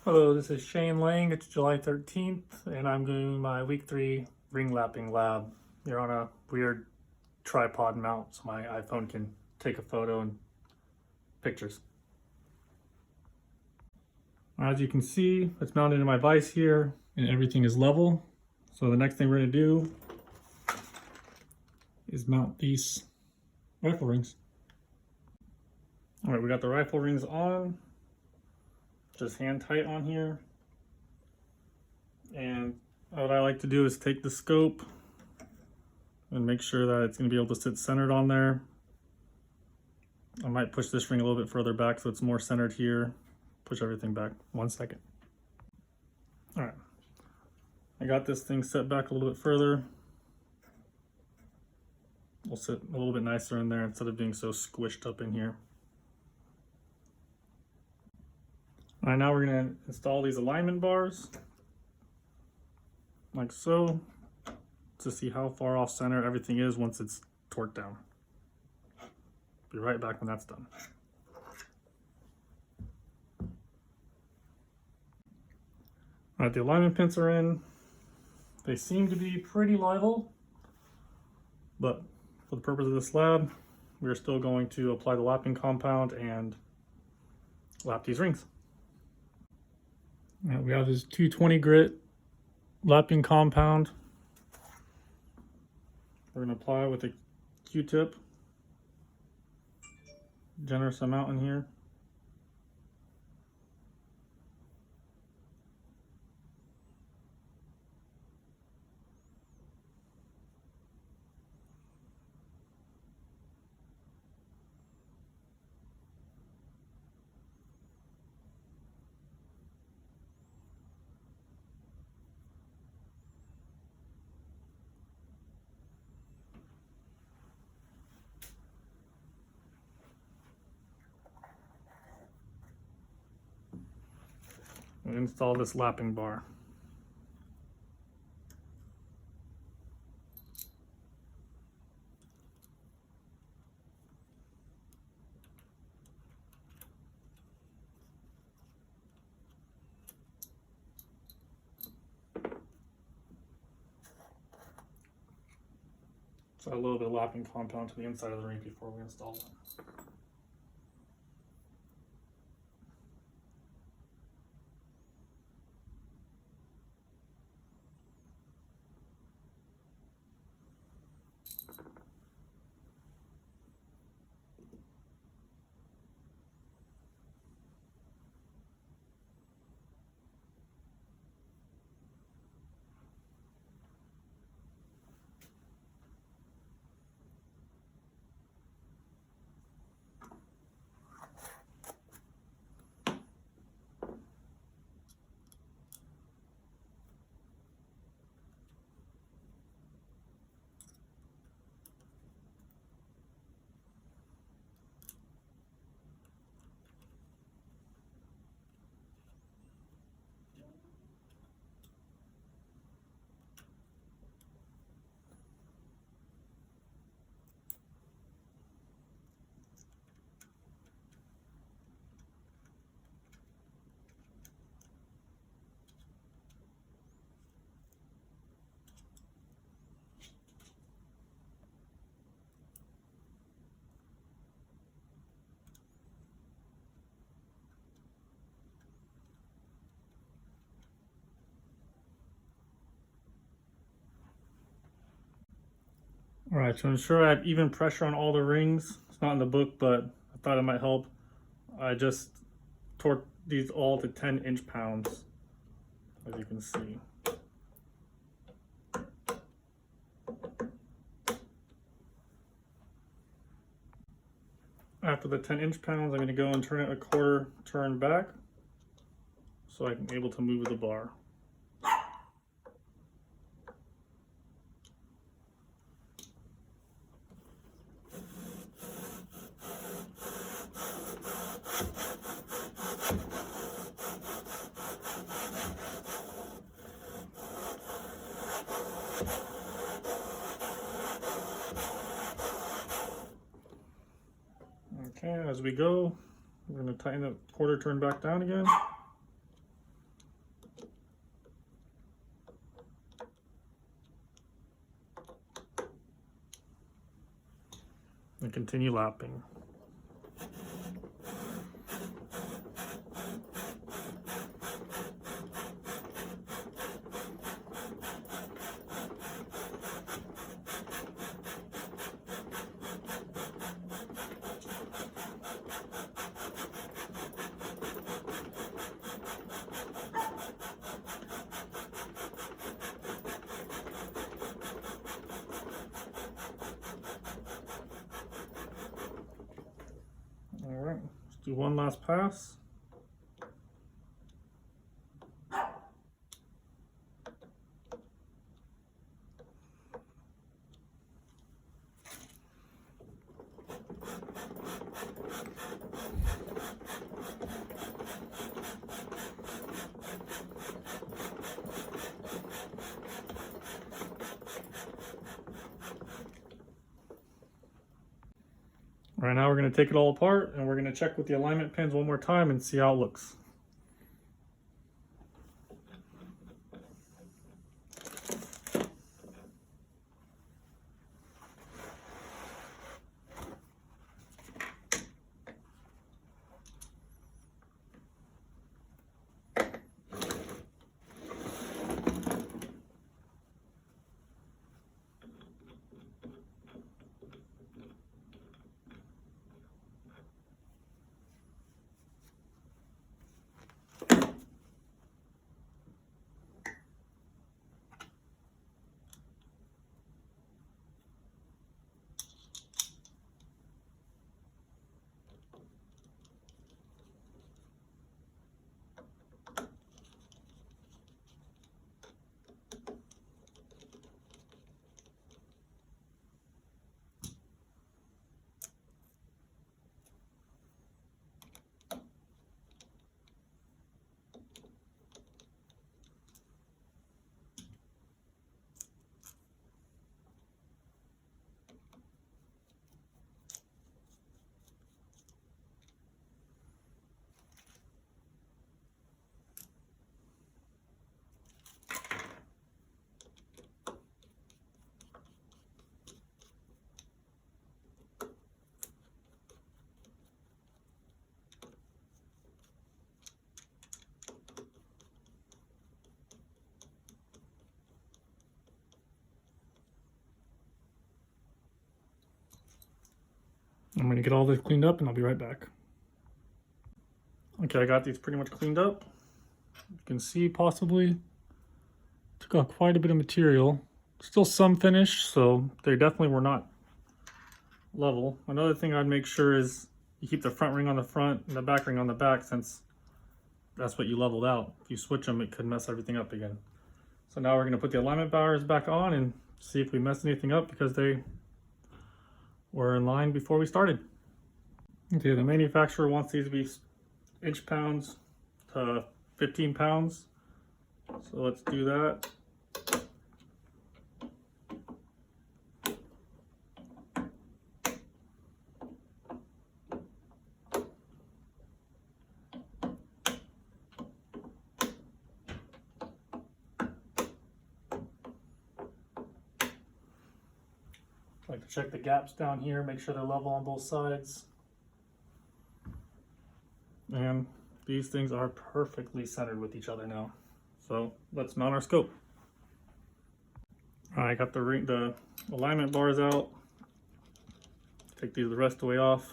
Hello, this is Shane Lang. It's July 13th, and I'm doing my week 3 ring lapping lab. You're on a weird tripod mount, so my iPhone can take a photo and pictures. As you can see, it's mounted in my vise here, and everything is level. So the next thing we're going to do is mount these rifle rings. All right, we got the rifle rings on. Just hand tight on here. And what I like to do is take the scope and make sure that it's going to be able to sit centered on there. I might push this ring a little bit further back so it's more centered here. Push everything back 1 second. All right, I got this thing set back a little bit further. We'll sit a little bit nicer in there instead of being so squished up in here. All right, now we're going to install these alignment bars, like so, to see how far off center everything is once it's torqued down. Be right back when that's done. All right, the alignment pins are in. They seem to be pretty level, but for the purpose of this lab, we're still going to apply the lapping compound and lap these rings. Now we have this 220 grit lapping compound. We're going to apply it with a Q-tip. Generous amount in here. And install this lapping bar. So a little bit of lapping compound to the inside of the ring before we install it. All right, to ensure I have even pressure on all the rings, it's not in the book, but I thought it might help. I just torqued these all to 10 inch-pounds, as you can see. After the 10 inch-pounds, I'm going to go and turn it a quarter turn back so I can be able to move the bar. Okay, as we go, we're going to tighten the quarter turn back down again. and continue lapping. All right, let's do one last pass. All right, now we're going to take it all apart and we're going to check with the alignment pins one more time and see how it looks. I'm going to get all this cleaned up and I'll be right back. Okay, I got these pretty much cleaned up. You can see possibly took off quite a bit of material. Still some finish, so they definitely were not level. Another thing I'd make sure is you keep the front ring on the front and the back ring on the back, since that's what you leveled out. If you switch them, it could mess everything up again. So now we're going to put the alignment bars back on and see if we messed anything up, because they were in line before we started. Okay, the manufacturer wants these to be inch pounds to 15 pounds. So let's do that. I like to check the gaps down here, make sure they're level on both sides. And these things are perfectly centered with each other now. So let's mount our scope. All right, I got the alignment bars out. Take these the rest of the way off.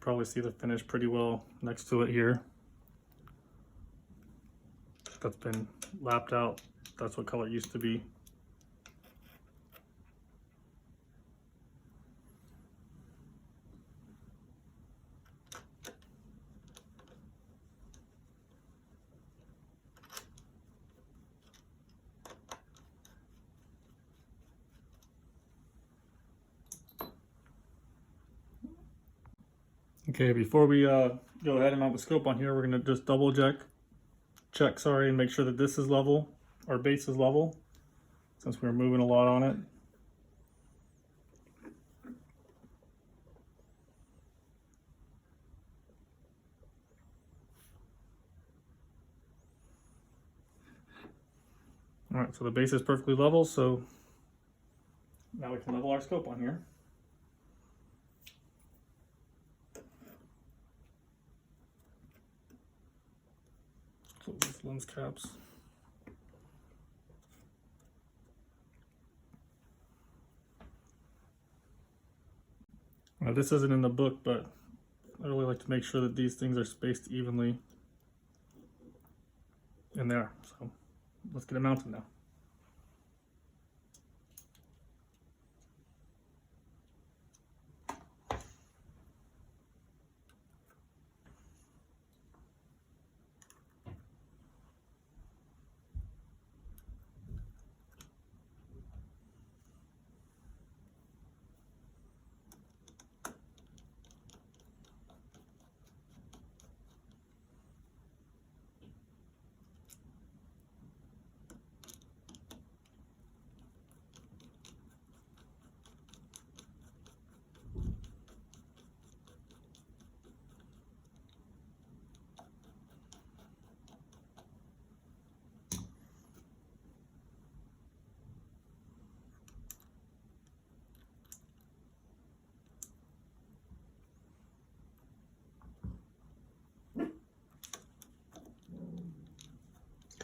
Probably see the finish pretty well next to it here. That's been lapped out. That's what color it used to be. Okay, before we go ahead and mount the scope on here, we're gonna just double check, and make sure that this is level, our base is level, since we're moving a lot on it. All right, so the base is perfectly level, so now we can level our scope on here. Close these lens caps. Now this isn't in the book, but I really like to make sure that these things are spaced evenly in there. So let's get it mounted now.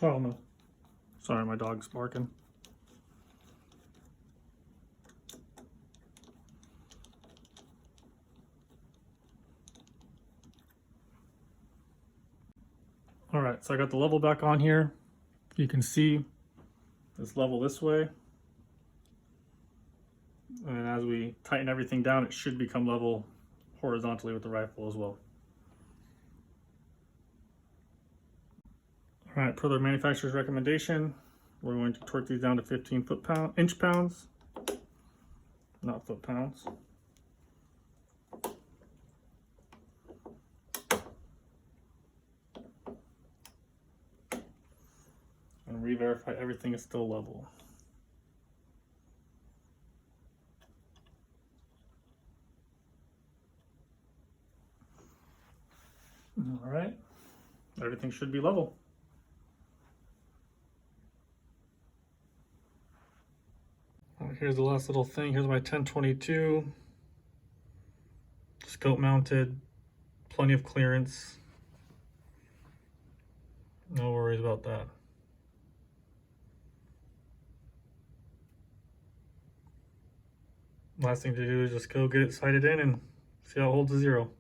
Oh no. Sorry, my dog's barking. All right, so I got the level back on here. You can see this level this way. And as we tighten everything down, it should become level horizontally with the rifle as well. All right, per the manufacturer's recommendation, we're going to torque these down to 15 inch pounds, not foot pounds. And re-verify everything is still level. All right, everything should be level. Here's the last little thing. Here's my 1022 scope mounted, plenty of clearance. No worries about that. Last thing to do is just go get it sighted in and see how it holds a 0.